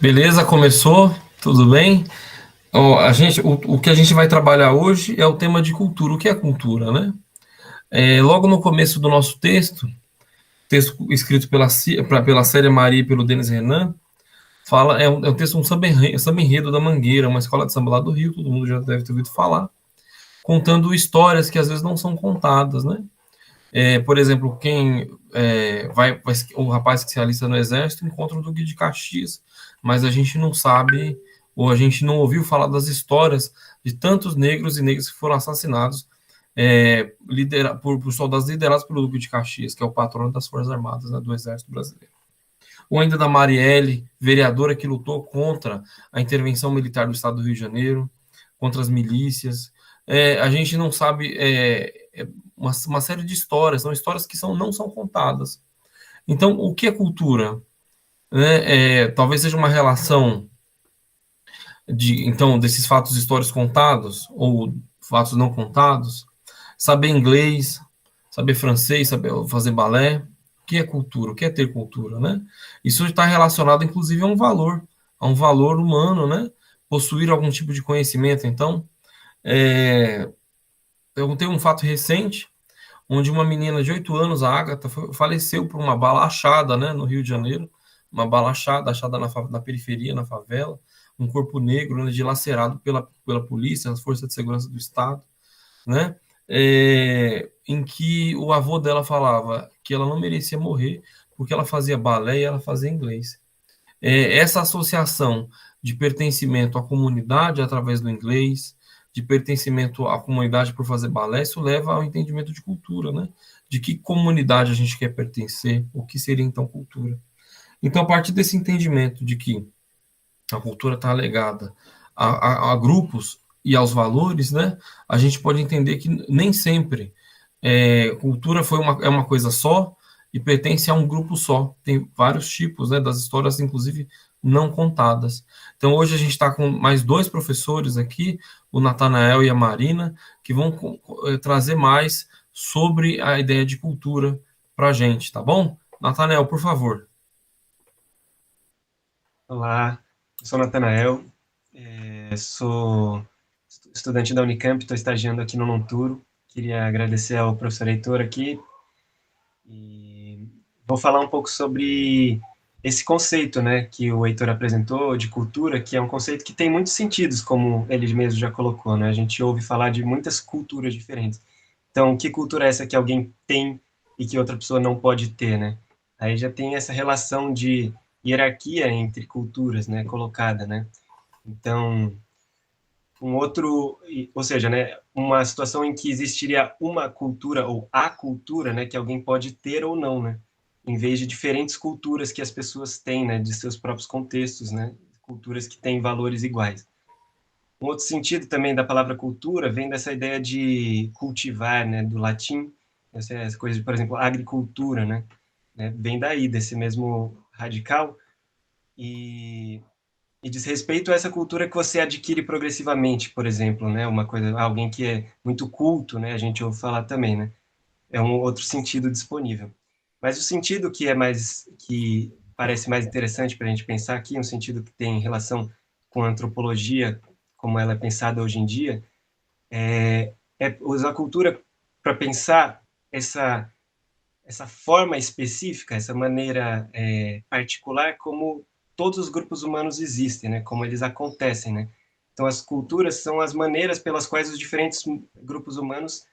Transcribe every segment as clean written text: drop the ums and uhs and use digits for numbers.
Beleza, começou, tudo bem? Ó, o que a gente vai trabalhar hoje é o tema de cultura. O que é cultura, né? Logo no começo do nosso texto escrito pela Célia Maria e pelo Denis Renan, é um texto, samba enredo da Mangueira, uma escola de samba lá do Rio, todo mundo já deve ter ouvido falar, contando histórias que às vezes não são contadas, né? Por exemplo, o rapaz que se alista no exército encontra o Duque de Caxias, mas a gente não sabe, ou a gente não ouviu falar das histórias de tantos negros e negras que foram assassinados por soldados liderados pelo Duque de Caxias, que é o patrono das Forças Armadas, né, do Exército Brasileiro. Ou ainda da Marielle, vereadora que lutou contra a intervenção militar do Estado do Rio de Janeiro, contra as milícias. A gente não sabe uma série de histórias, são histórias que não são contadas. Então, o que é cultura? Talvez seja uma relação desses fatos históricos contados ou fatos não contados, saber inglês, saber francês, saber fazer balé. O que é cultura? O que é ter cultura, né? Isso está relacionado, inclusive, a um valor humano, né? Possuir algum tipo de conhecimento. Então, eu tenho um fato recente onde uma menina de 8 anos, a Agatha, faleceu por uma bala achada, né, no Rio de Janeiro, uma bala achada na periferia, na favela, um corpo negro, né, dilacerado pela polícia, as forças de segurança do Estado, né, em que o avô dela falava que ela não merecia morrer porque ela fazia balé e ela fazia inglês. Essa associação de pertencimento à comunidade através do inglês, de pertencimento à comunidade por fazer balé, isso leva ao entendimento de cultura, né? De que comunidade a gente quer pertencer, o que seria então cultura. Então, a partir desse entendimento de que a cultura está ligada a grupos e aos valores, né? A gente pode entender que nem sempre cultura é uma coisa só e pertence a um grupo só. Tem vários tipos, né, das histórias, inclusive não contadas. Então, hoje a gente está com mais dois professores aqui, o Natanael e a Marina, que vão trazer mais sobre a ideia de cultura para a gente, tá bom? Natanael, por favor. Olá, eu sou Natanael, sou estudante da Unicamp, estou estagiando aqui no Nonturo. Queria agradecer ao professor Heitor aqui e vou falar um pouco sobre esse conceito, né, que o Heitor apresentou de cultura, que é um conceito que tem muitos sentidos, como ele mesmo já colocou, né? A gente ouve falar de muitas culturas diferentes. Então, que cultura é essa que alguém tem e que outra pessoa não pode ter, né? Aí já tem essa relação de hierarquia entre culturas, né, colocada, né? Então, ou seja, né, uma situação em que existiria uma cultura ou a cultura, né, que alguém pode ter ou não, né? Em vez de diferentes culturas que as pessoas têm, né, de seus próprios contextos, né? Culturas que têm valores iguais. Um outro sentido também da palavra cultura vem dessa ideia de cultivar, né, do latim, essa coisa de, por exemplo, agricultura, né, vem daí, desse mesmo radical, e, e diz respeito a essa cultura que você adquire progressivamente, por exemplo, né, uma coisa, alguém que é muito culto, né, a gente ouve falar também, né, é um outro sentido disponível. Mas o sentido que parece mais interessante para a gente pensar aqui, um sentido que tem relação com a antropologia, como ela é pensada hoje em dia, é usar a cultura para pensar essa forma específica, essa maneira particular como todos os grupos humanos existem, né? Como eles acontecem, né? Então, as culturas são as maneiras pelas quais os diferentes grupos humanos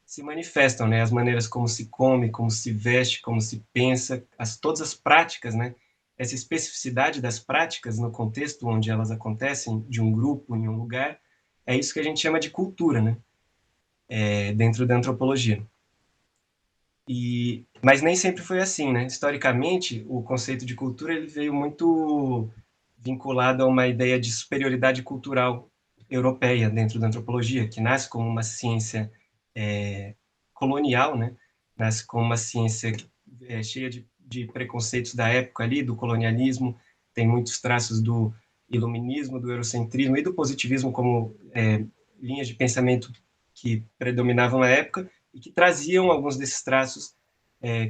se manifestam, né? As maneiras como se come, como se veste, como se pensa, todas as práticas, né? Essa especificidade das práticas no contexto onde elas acontecem, de um grupo, em um lugar, é isso que a gente chama de cultura, né? Dentro da antropologia. Mas nem sempre foi assim, né? Historicamente, o conceito de cultura ele veio muito vinculado a uma ideia de superioridade cultural europeia dentro da antropologia, que nasce como uma ciência colonial, né? Nasce como uma ciência cheia de preconceitos da época ali, do colonialismo, tem muitos traços do iluminismo, do eurocentrismo e do positivismo como linhas de pensamento que predominavam na época e que traziam alguns desses traços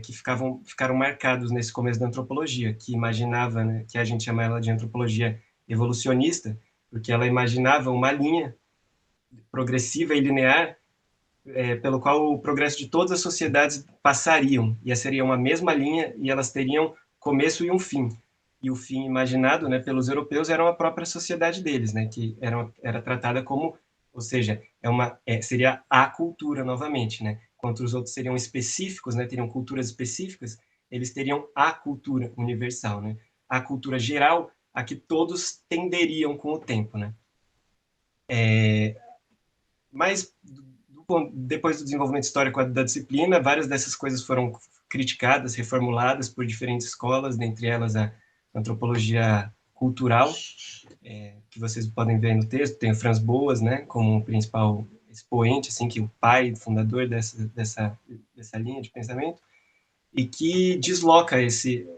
que ficaram marcados nesse começo da antropologia, que imaginava, né, que a gente chama ela de antropologia evolucionista, porque ela imaginava uma linha progressiva e linear pelo qual o progresso de todas as sociedades passariam, e seria uma mesma linha, e elas teriam começo e um fim. E o fim imaginado, né, pelos europeus era a própria sociedade deles, né, que era tratada como, ou seja, seria a cultura novamente, né, enquanto os outros seriam específicos, né, teriam culturas específicas, eles teriam a cultura universal, né, a cultura geral, a que todos tenderiam com o tempo, né. Mas depois do desenvolvimento histórico da disciplina, várias dessas coisas foram criticadas, reformuladas por diferentes escolas, dentre elas a antropologia cultural, que vocês podem ver no texto, tem o Franz Boas, né, como o principal expoente, assim, que o pai, fundador dessa linha de pensamento, e que desloca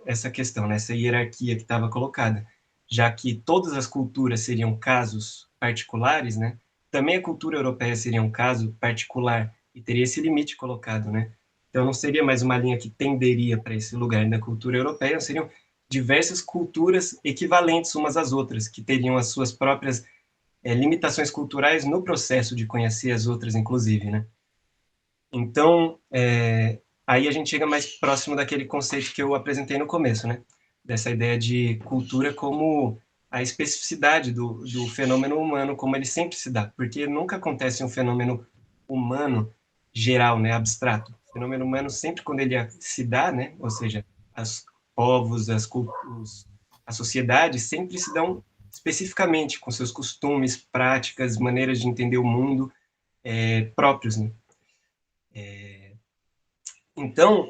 essa questão, né, essa hierarquia que estava colocada, já que todas as culturas seriam casos particulares, né, também a cultura europeia seria um caso particular e teria esse limite colocado, né? Então não seria mais uma linha que tenderia para esse lugar da cultura europeia, seriam diversas culturas equivalentes umas às outras, que teriam as suas próprias limitações culturais no processo de conhecer as outras, inclusive, né? Então, aí a gente chega mais próximo daquele conceito que eu apresentei no começo, né? Dessa ideia de cultura como a especificidade do fenômeno humano, como ele sempre se dá, porque nunca acontece um fenômeno humano geral, né, abstrato. O fenômeno humano sempre quando ele se dá, né, ou seja, os povos, as sociedades sempre se dão especificamente com seus costumes, práticas, maneiras de entender o mundo próprios, né? Então,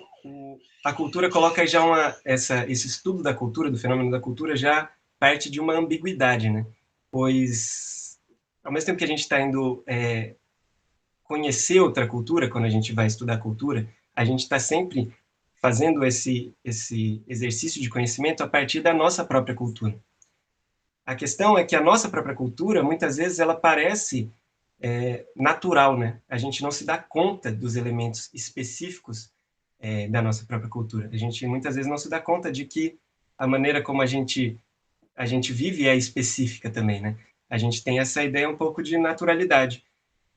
a cultura coloca já esse estudo da cultura, do fenômeno da cultura, já parte de uma ambiguidade, né? Pois, ao mesmo tempo que a gente está indo conhecer outra cultura, quando a gente vai estudar cultura, a gente está sempre fazendo esse exercício de conhecimento a partir da nossa própria cultura. A questão é que a nossa própria cultura, muitas vezes, ela parece natural, né? A gente não se dá conta dos elementos específicos da nossa própria cultura. A gente muitas vezes não se dá conta de que a maneira como a gente vive é específica também, né? A gente tem essa ideia um pouco de naturalidade.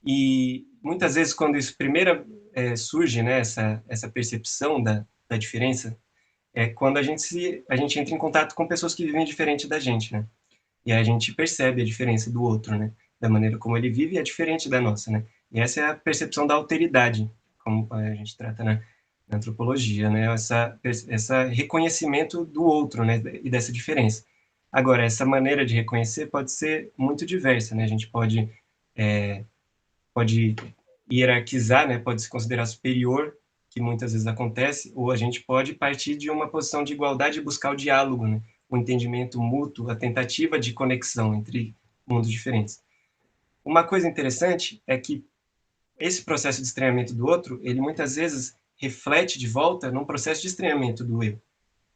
E muitas vezes quando isso primeiro surge, né, essa percepção da diferença, é quando a gente entra em contato com pessoas que vivem diferente da gente, né? E aí a gente percebe a diferença do outro, né? Da maneira como ele vive é diferente da nossa, né? E essa é a percepção da alteridade, como a gente trata na antropologia, né? Essa reconhecimento do outro, né? E dessa diferença. Agora, essa maneira de reconhecer pode ser muito diversa, né? A gente pode hierarquizar, né? Pode se considerar superior, que muitas vezes acontece, ou a gente pode partir de uma posição de igualdade e buscar o diálogo, né? O entendimento mútuo, a tentativa de conexão entre mundos diferentes. Uma coisa interessante é que esse processo de estranhamento do outro, ele muitas vezes reflete de volta num processo de estranhamento do eu.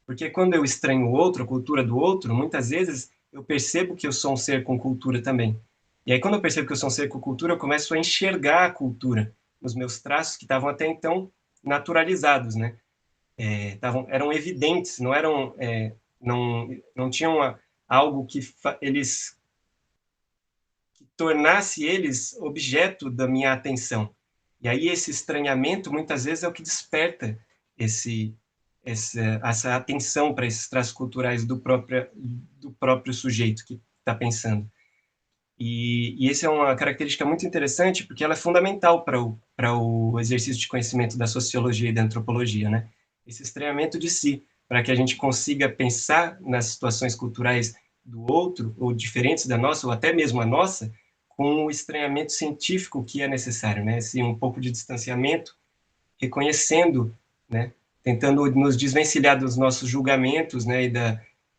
Porque quando eu estranho o outro, a cultura do outro, muitas vezes eu percebo que eu sou um ser com cultura também. E aí quando eu percebo que eu sou um ser com cultura, eu começo a enxergar a cultura nos meus traços que estavam até então naturalizados, né? Eram evidentes, não eram não tinham algo que tornasse eles objeto da minha atenção. E aí esse estranhamento muitas vezes é o que desperta essa atenção para esses traços culturais do próprio sujeito que está pensando. E essa é uma característica muito interessante porque ela é fundamental para o exercício de conhecimento da sociologia e da antropologia, né? Esse estranhamento de si, para que a gente consiga pensar nas situações culturais do outro, ou diferentes da nossa, ou até mesmo a nossa, com o estranhamento científico que é necessário, né? Um pouco de distanciamento, reconhecendo, né? Tentando nos desvencilhar dos nossos julgamentos, né?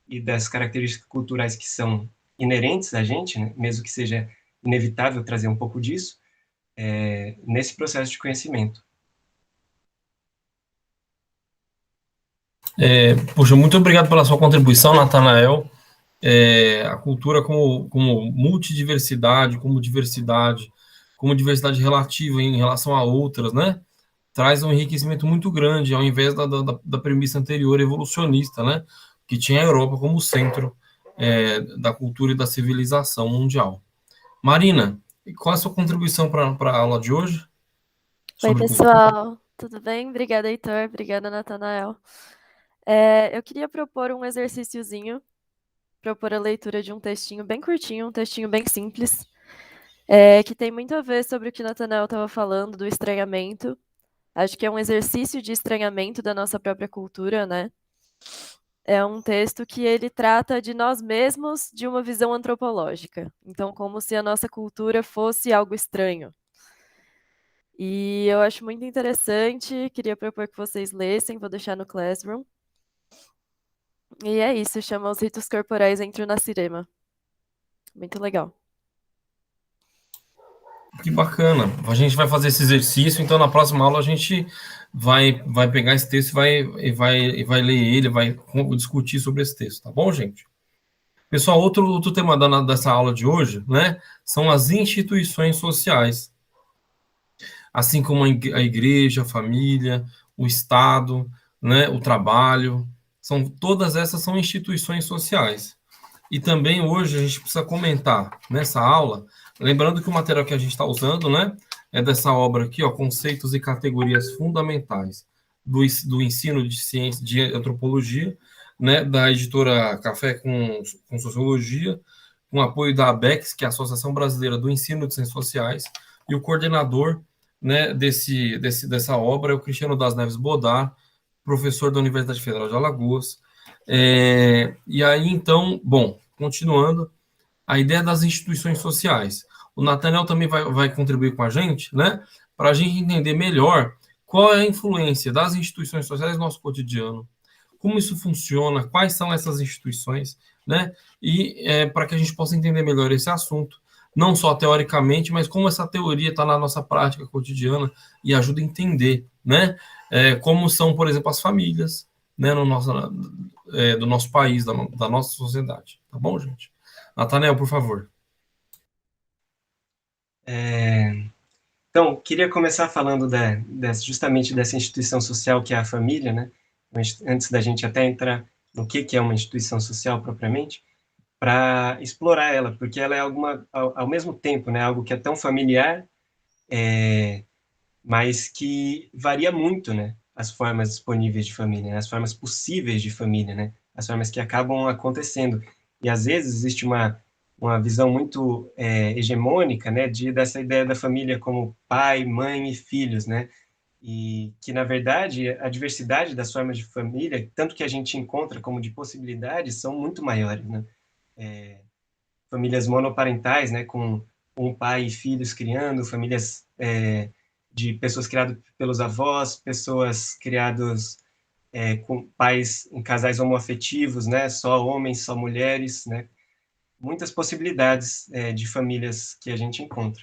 E das características culturais que são inerentes a gente, né? Mesmo que seja inevitável trazer um pouco disso, nesse processo de conhecimento. Poxa, muito obrigado pela sua contribuição, Natanael. A cultura como multidiversidade, como diversidade relativa em relação a outras, né? traz um enriquecimento muito grande, ao invés da premissa anterior evolucionista, né, que tinha a Europa como centro da cultura e da civilização mundial. Marina, qual é a sua contribuição para a aula de hoje Oi, sobre cultura? pessoal, tudo bem? Obrigada, Heitor. Obrigada, Natanael. Eu queria propor um exercíciozinho, propor a leitura de um textinho bem curtinho, um textinho bem simples, que tem muito a ver sobre o que Natanael estava falando, do estranhamento. Acho que é um exercício de estranhamento da nossa própria cultura, né? É um texto que ele trata de nós mesmos de uma visão antropológica. Então, como se a nossa cultura fosse algo estranho. E eu acho muito interessante, queria propor que vocês lessem, vou deixar no Classroom. E é isso, chama Os Ritos Corporais entre o Nascirema. Muito legal. Que bacana. A gente vai fazer esse exercício, então na próxima aula a gente vai pegar esse texto e vai ler ele, vai discutir sobre esse texto, tá bom, gente? Pessoal, outro tema dessa aula de hoje, né, são as instituições sociais, assim como a igreja, a família, o Estado, né, o trabalho, todas essas são instituições sociais. E também hoje a gente precisa comentar nessa aula, lembrando que o material que a gente está usando, né, é dessa obra aqui, ó, Conceitos e Categorias Fundamentais do Ensino de Ciência de Antropologia, né, da editora Café com Sociologia, com apoio da ABEX, que é a Associação Brasileira do Ensino de Ciências Sociais, e o coordenador, né, dessa obra é o Cristiano das Neves Bodar, professor da Universidade Federal de Alagoas. E aí, então, bom, continuando, a ideia das instituições sociais. O Nathaniel também vai contribuir com a gente, né? Para a gente entender melhor qual é a influência das instituições sociais no nosso cotidiano, como isso funciona, quais são essas instituições, né? E para que a gente possa entender melhor esse assunto, não só teoricamente, mas como essa teoria está na nossa prática cotidiana e ajuda a entender, né? Como são, por exemplo, as famílias, né? Do nosso país, da nossa sociedade. Tá bom, gente? Nathaniel, por favor. Então, queria começar falando justamente dessa instituição social que é a família, né? Antes da gente até entrar no que é uma instituição social propriamente, para explorar ela, porque ela é ao mesmo tempo, né, algo que é tão familiar, mas que varia muito, né, as formas disponíveis de família, né, as formas possíveis de família, né, as formas que acabam acontecendo. E às vezes existe uma visão muito hegemônica, né, dessa ideia da família como pai, mãe e filhos, né, e que, na verdade, a diversidade das formas de família, tanto que a gente encontra como de possibilidades, são muito maiores, né? Famílias monoparentais, né, com um pai e filhos criando, famílias de pessoas criadas pelos avós, pessoas criadas com pais em casais homoafetivos, né, só homens, só mulheres, né, muitas possibilidades de famílias que a gente encontra.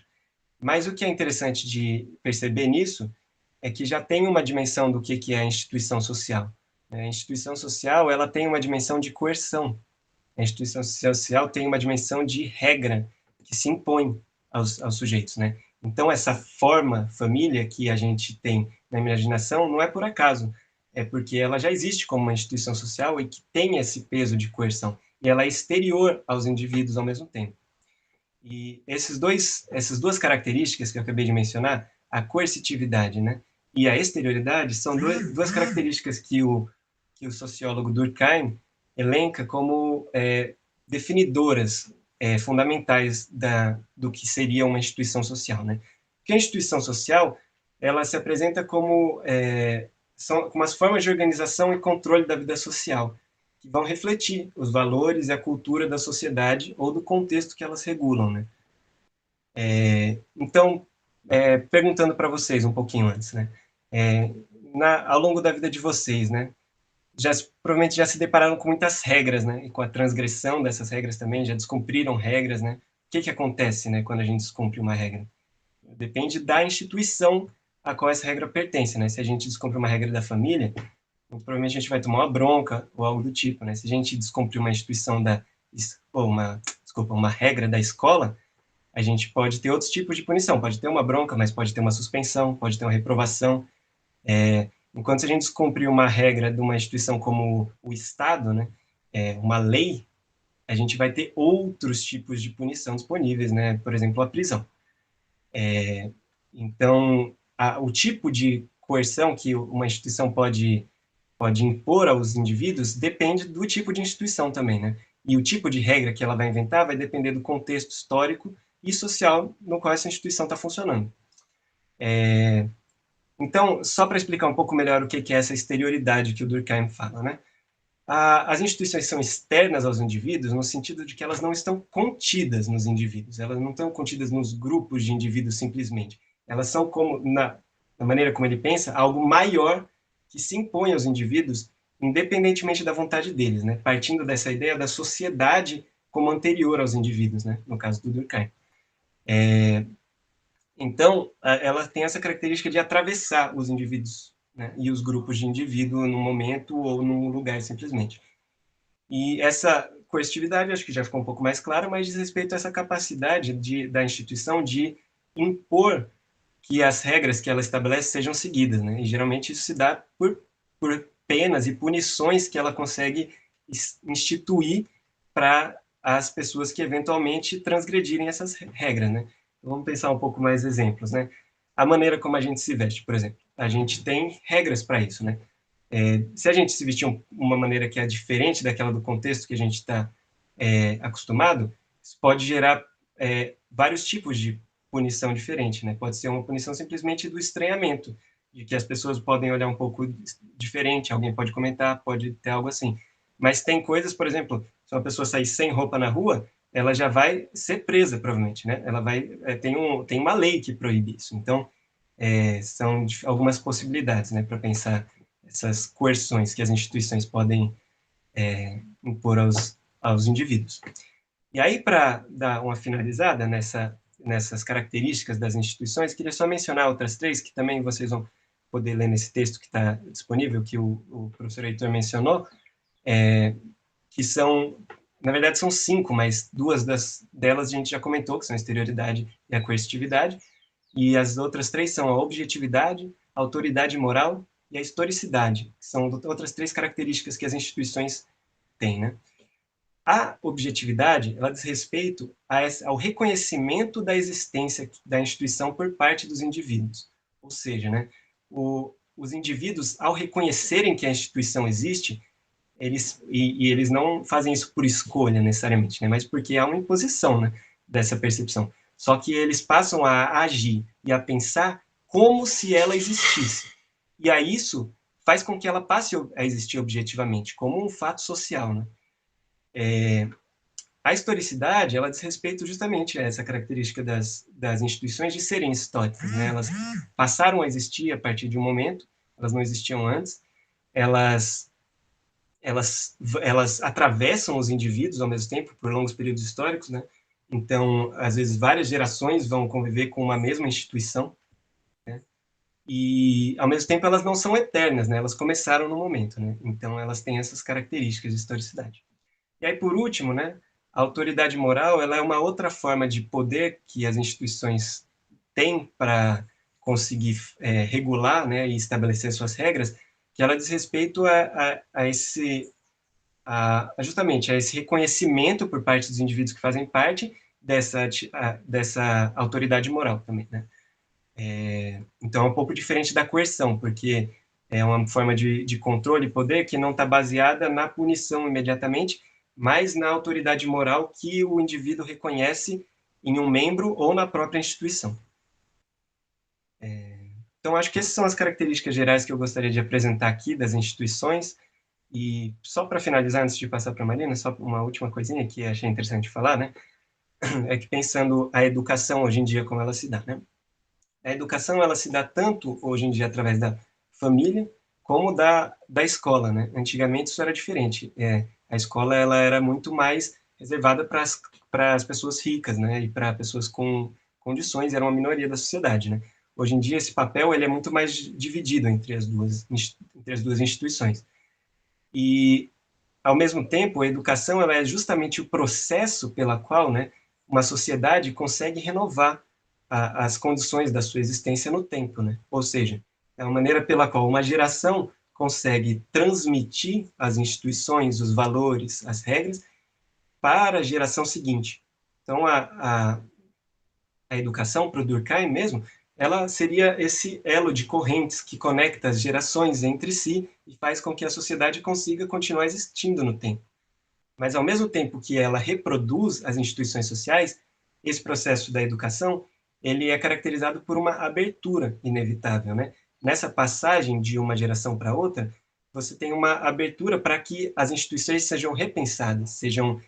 Mas o que é interessante de perceber nisso é que já tem uma dimensão do que é a instituição social. A instituição social ela tem uma dimensão de coerção. A instituição social tem uma dimensão de regra que se impõe aos sujeitos, né? Então, essa forma família que a gente tem na imaginação não é por acaso, é porque ela já existe como uma instituição social e que tem esse peso de coerção, e ela é exterior aos indivíduos ao mesmo tempo. E essas duas características que eu acabei de mencionar, a coercitividade, né, e a exterioridade, são duas características que o sociólogo Durkheim elenca como definidoras fundamentais do que seria uma instituição social, né? Porque a instituição social ela se apresenta como as formas de organização e controle da vida social, que vão refletir os valores e a cultura da sociedade ou do contexto que elas regulam, né? Então, perguntando para vocês um pouquinho antes, né? Ao longo da vida de vocês, né? Provavelmente já se depararam com muitas regras, né? E com a transgressão dessas regras também, já descumpriram regras, né? O que acontece, né, quando a gente descumpre uma regra? Depende da instituição a qual essa regra pertence, né? Se a gente descumpre uma regra da família, provavelmente a gente vai tomar uma bronca ou algo do tipo, né? Se a gente descumprir uma instituição uma regra da escola, a gente pode ter outros tipos de punição. Pode ter uma bronca, mas pode ter uma suspensão, pode ter uma reprovação. Enquanto se a gente descumprir uma regra de uma instituição como o Estado, né, uma lei, a gente vai ter outros tipos de punição disponíveis, né? Por exemplo, a prisão. Então, o tipo de coerção que uma instituição pode impor aos indivíduos depende do tipo de instituição também, né? E o tipo de regra que ela vai inventar vai depender do contexto histórico e social no qual essa instituição está funcionando. Então, só para explicar um pouco melhor o que é essa exterioridade que o Durkheim fala, né? As instituições são externas aos indivíduos no sentido de que elas não estão contidas nos indivíduos, elas não estão contidas nos grupos de indivíduos simplesmente. Elas são, como na maneira como ele pensa, algo maior que se impõe aos indivíduos independentemente da vontade deles, né? Partindo dessa ideia da sociedade como anterior aos indivíduos, né? No caso do Durkheim. Então, ela tem essa característica de atravessar os indivíduos, né, e os grupos de indivíduo num momento ou num lugar, simplesmente. E essa coercitividade, acho que já ficou um pouco mais clara, mas diz respeito a essa capacidade da instituição de impor que as regras que ela estabelece sejam seguidas, né? E geralmente isso se dá por penas e punições que ela consegue instituir para as pessoas que eventualmente transgredirem essas regras, né? Vamos pensar um pouco mais exemplos, né? A maneira como a gente se veste, por exemplo. A gente tem regras para isso, né? Se a gente se vestir uma maneira que é diferente daquela do contexto que a gente está acostumado, isso pode gerar vários tipos de punição diferente, né? Pode ser uma punição simplesmente do estranhamento, de que as pessoas podem olhar um pouco diferente, alguém pode comentar, pode ter algo assim. Mas tem coisas, por exemplo, se uma pessoa sair sem roupa na rua, ela já vai ser presa, provavelmente, né? Ela vai tem uma lei que proíbe isso. Então, são algumas possibilidades, né, para pensar essas coerções que as instituições podem impor aos indivíduos. E aí, para dar uma finalizada nessas características das instituições, queria só mencionar outras três que também vocês vão poder ler nesse texto que está disponível, que o professor Heitor mencionou, que são, na verdade, são 5, mas 2 delas a gente já comentou, que são a exterioridade e a coercitividade, e as outras 3 são a objetividade, a autoridade moral e a historicidade, que são outras 3 características que as instituições têm, né? A objetividade, ela diz respeito ao reconhecimento da existência da instituição por parte dos indivíduos. Ou seja, né, os indivíduos, ao reconhecerem que a instituição existe, eles não fazem isso por escolha, necessariamente, né, mas porque há uma imposição, né, dessa percepção. Só que eles passam a agir e a pensar como se ela existisse. E aí isso faz com que ela passe a existir objetivamente, como um fato social, né? A historicidade, ela diz respeito justamente a essa característica das instituições de serem históricas, né? Elas passaram a existir a partir de um momento, elas não existiam antes, elas atravessam os indivíduos ao mesmo tempo por longos períodos históricos, né? Então, às vezes, várias gerações vão conviver com uma mesma instituição, né? E, ao mesmo tempo, elas não são eternas, né? Elas começaram no momento, né? Então, elas têm essas características de historicidade. E aí, por último, né, a autoridade moral, ela é uma outra forma de poder que as instituições têm para conseguir regular, né, e estabelecer suas regras, que ela diz respeito justamente a esse reconhecimento por parte dos indivíduos que fazem parte dessa autoridade moral também, né? Então, é um pouco diferente da coerção, porque é uma forma de controle e poder que não está baseada na punição imediatamente, mas na autoridade moral que o indivíduo reconhece em um membro ou na própria instituição. Então, acho que essas são as características gerais que eu gostaria de apresentar aqui das instituições. E só para finalizar, antes de passar para a Marina, só uma última coisinha que achei interessante falar, né? É que pensando a educação hoje em dia, como ela se dá, né? A educação, ela se dá tanto hoje em dia através da família, como da escola, né? Antigamente isso era diferente. A escola, ela era muito mais reservada para as pessoas ricas, né? E para pessoas com condições, era uma minoria da sociedade, né? Hoje em dia esse papel ele é muito mais dividido entre as duas instituições. E, ao mesmo tempo, a educação ela é justamente o processo pela qual, né, uma sociedade consegue renovar as condições da sua existência no tempo, né? Ou seja, É uma maneira pela qual uma geração consegue transmitir as instituições, os valores, as regras, para a geração seguinte. Então, a educação, para o Durkheim mesmo, ela seria esse elo de correntes que conecta as gerações entre si e faz com que a sociedade consiga continuar existindo no tempo. Mas, ao mesmo tempo que ela reproduz as instituições sociais, esse processo da educação ele é caracterizado por uma abertura inevitável, né? Nessa passagem de uma geração para outra, você tem uma abertura para que as instituições sejam repensadas, sejam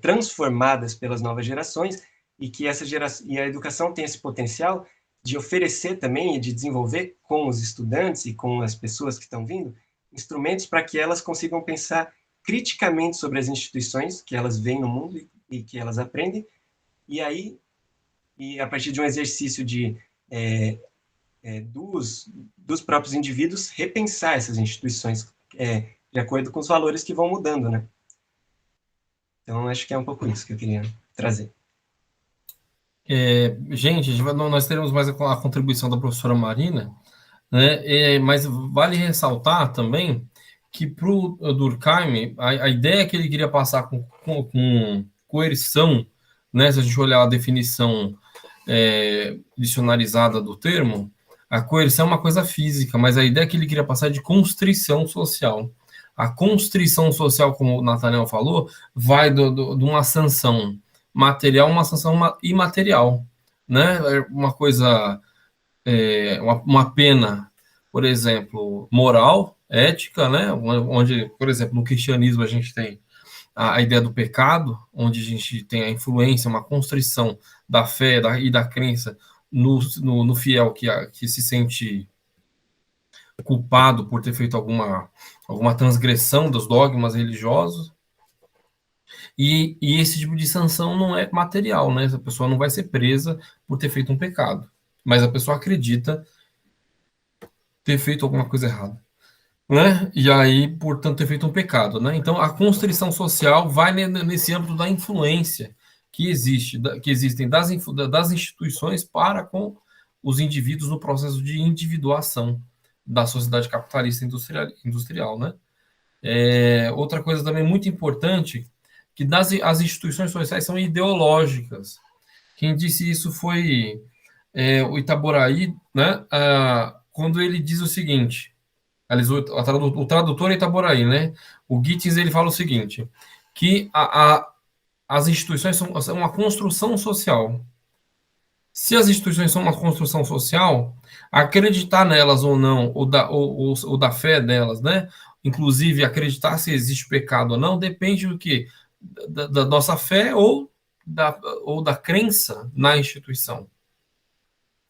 transformadas pelas novas gerações e que e a educação tem esse potencial de oferecer também e de desenvolver com os estudantes e com as pessoas que estão vindo instrumentos para que elas consigam pensar criticamente sobre as instituições que elas veem no mundo e que elas aprendem, e aí, a partir de um exercício dos próprios indivíduos, repensar essas instituições de acordo com os valores que vão mudando, né? Então, acho que é um pouco isso que eu queria trazer. Gente, nós teremos mais a contribuição da professora Marina, né? Mas vale ressaltar também que para o Durkheim, a ideia que ele queria passar com coerção, né? Se a gente olhar a definição dicionarizada do termo, a coerção é uma coisa física, mas a ideia que ele queria passar é de constrição social. A constrição social, como o Nathanael falou, vai de uma sanção material a uma sanção imaterial, né? Uma coisa, uma pena, por exemplo, moral, ética, né? Onde, por exemplo, no cristianismo a gente tem a ideia do pecado, onde a gente tem a influência, uma constrição da fé e da crença no fiel que se sente culpado por ter feito alguma transgressão dos dogmas religiosos. E esse tipo de sanção não é material, né? A pessoa não vai ser presa por ter feito um pecado, mas a pessoa acredita ter feito alguma coisa errada, né? E aí, portanto, ter feito um pecado, né? Então, a constrição social vai nesse âmbito da influência que existem das instituições para com os indivíduos no processo de individuação da sociedade capitalista industrial, né? Outra coisa também muito importante, que as instituições sociais são ideológicas. Quem disse isso foi o Itaboraí, né? Quando ele diz o seguinte, aliás, o tradutor é Itaboraí, né? O Gittins, ele fala o seguinte, que as instituições são uma construção social. Se as instituições são uma construção social, acreditar nelas ou não, ou da fé delas, né? Inclusive, acreditar se existe pecado ou não, depende do quê? Da nossa fé ou da crença na instituição.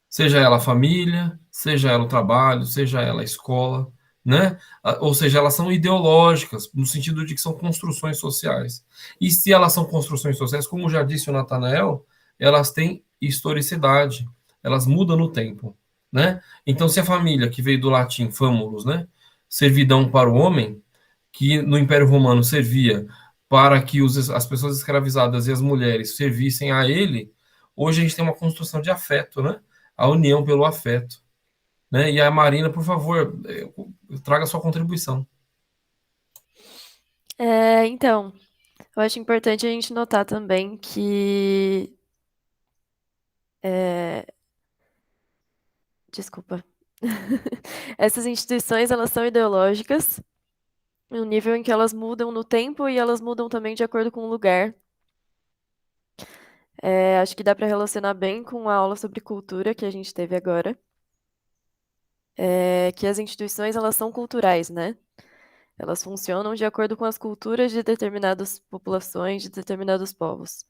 Seja ela a família, seja ela o trabalho, seja ela a escola, né? Ou seja, elas são ideológicas, no sentido de que são construções sociais. E se elas são construções sociais, como já disse o Nathanael, elas têm historicidade, elas mudam no tempo, né? Então, se a família, que veio do latim famulus, né? Servidão para o homem, que no Império Romano servia para que as pessoas escravizadas e as mulheres servissem a ele, hoje a gente tem uma construção de afeto, né? A união pelo afeto, né? E a Marina, por favor, traga sua contribuição. Então, eu acho importante a gente notar também que desculpa. Essas instituições, elas são ideológicas, no nível em que elas mudam no tempo e elas mudam também de acordo com o lugar. Acho que dá para relacionar bem com a aula sobre cultura que a gente teve agora. Que as instituições, elas são culturais, né? Elas funcionam de acordo com as culturas de determinadas populações, de determinados povos.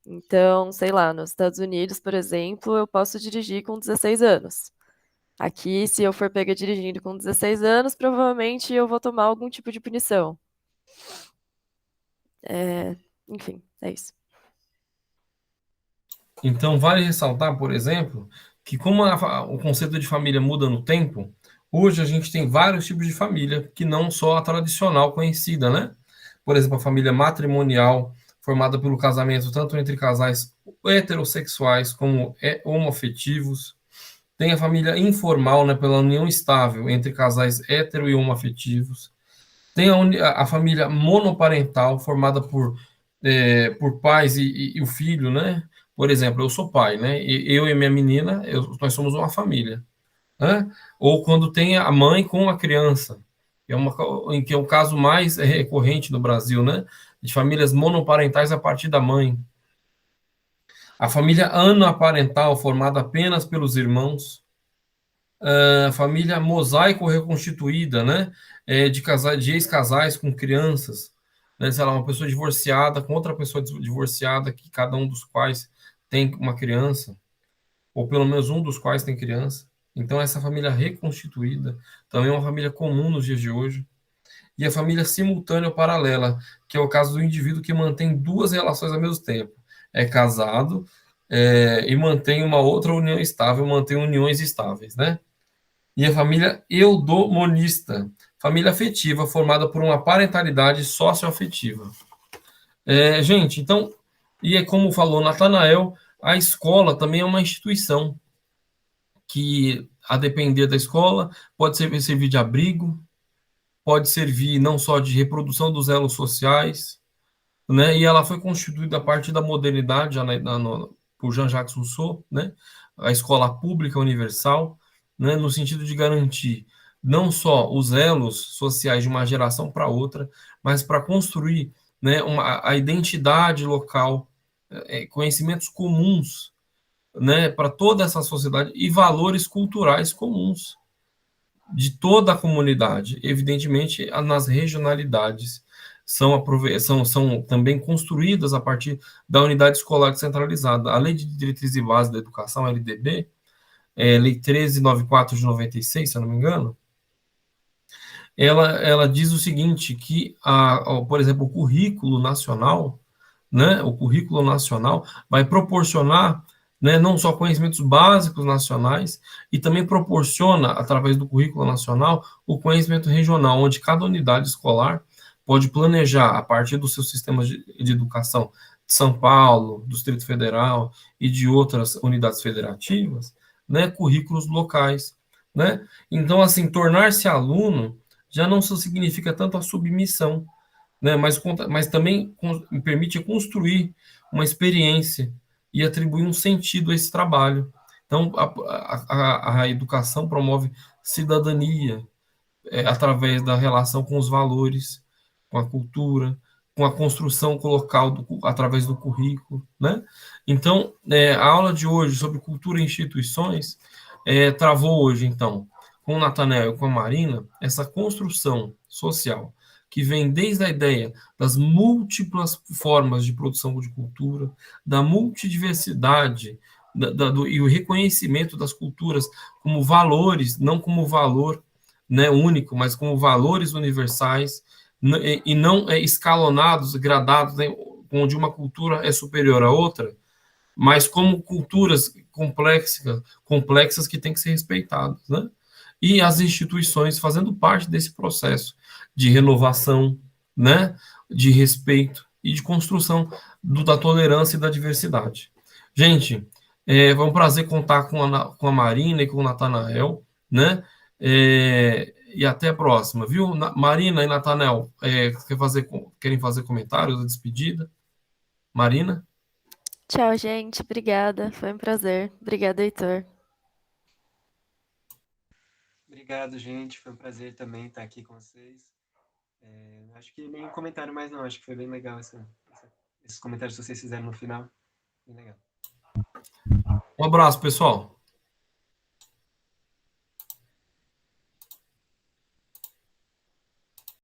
Então, sei lá, nos Estados Unidos, por exemplo, eu posso dirigir com 16 anos. Aqui, se eu for pega dirigindo com 16 anos, provavelmente eu vou tomar algum tipo de punição. Enfim, é isso. Então, vale ressaltar, por exemplo, que como o conceito de família muda no tempo, hoje a gente tem vários tipos de família, que não só a tradicional conhecida, né? Por exemplo, a família matrimonial, formada pelo casamento tanto entre casais heterossexuais como homoafetivos. Tem a família informal, né, pela união estável entre casais hetero e homoafetivos. Tem a família monoparental, formada por pais e o filho, né? Por exemplo, eu sou pai, né? Eu e minha menina, nós somos uma família, né? Ou quando tem a mãe com a criança, que é o caso mais recorrente no Brasil, né? De famílias monoparentais a partir da mãe. A família anaparental, formada apenas pelos irmãos. A família mosaico reconstituída, né? De ex-casais com crianças, né? Sei lá, uma pessoa divorciada com outra pessoa divorciada, que cada um dos quais tem uma criança, ou pelo menos um dos quais tem criança. Então, essa família reconstituída também é uma família comum nos dias de hoje. E a família simultânea ou paralela, que é o caso do indivíduo que mantém duas relações ao mesmo tempo. É casado, e mantém uma outra união estável, mantém uniões estáveis, né? E a família eudomonista, família afetiva formada por uma parentalidade socioafetiva. Gente, então, e é como falou Natanael, a escola também é uma instituição que, a depender da escola, pode servir de abrigo, pode servir não só de reprodução dos elos sociais, né? E ela foi constituída a partir da modernidade, já por Jean-Jacques Rousseau, né? A escola pública universal, né? No sentido de garantir não só os elos sociais de uma geração para outra, mas para construir, né, a identidade local, conhecimentos comuns, né, para toda essa sociedade e valores culturais comuns de toda a comunidade, evidentemente nas regionalidades, são também construídas a partir da unidade escolar descentralizada. A Lei de Diretrizes e Bases da Educação, a LDB, Lei 1394 de 96, se eu não me engano, ela diz o seguinte, que, por exemplo, o currículo nacional, né, o currículo nacional vai proporcionar, né, não só conhecimentos básicos nacionais, e também proporciona, através do currículo nacional, o conhecimento regional, onde cada unidade escolar pode planejar, a partir dos seus sistemas de educação de São Paulo, do Distrito Federal e de outras unidades federativas, né, currículos locais, né? Então, assim, tornar-se aluno já não só significa tanto a submissão, né? Mas também me permite construir uma experiência e atribuir um sentido a esse trabalho. Então, a educação promove cidadania, através da relação com os valores, com a cultura, com a construção local através do currículo, né? Então, a aula de hoje sobre cultura e instituições travou hoje, então, com o Natanael e com a Marina, essa construção social que vem desde a ideia das múltiplas formas de produção de cultura, da multidiversidade e o reconhecimento das culturas como valores, não como valor, né, único, mas como valores universais, e não escalonados, gradados, né, onde uma cultura é superior à outra, mas como culturas complexas que têm que ser respeitadas, né? E as instituições fazendo parte desse processo de renovação, né, de respeito e de construção da tolerância e da diversidade. Gente, foi um prazer contar com a Marina e com o Natanael, né? E até a próxima, viu? Marina e Natanael, querem fazer comentários da despedida? Marina? Tchau, gente. Obrigada. Foi um prazer. Obrigada, Heitor. Obrigado, gente. Foi um prazer também estar aqui com vocês. Acho que nem comentário mais não. Acho que foi bem legal esses comentários que vocês fizeram no final. Bem legal. Um abraço, pessoal.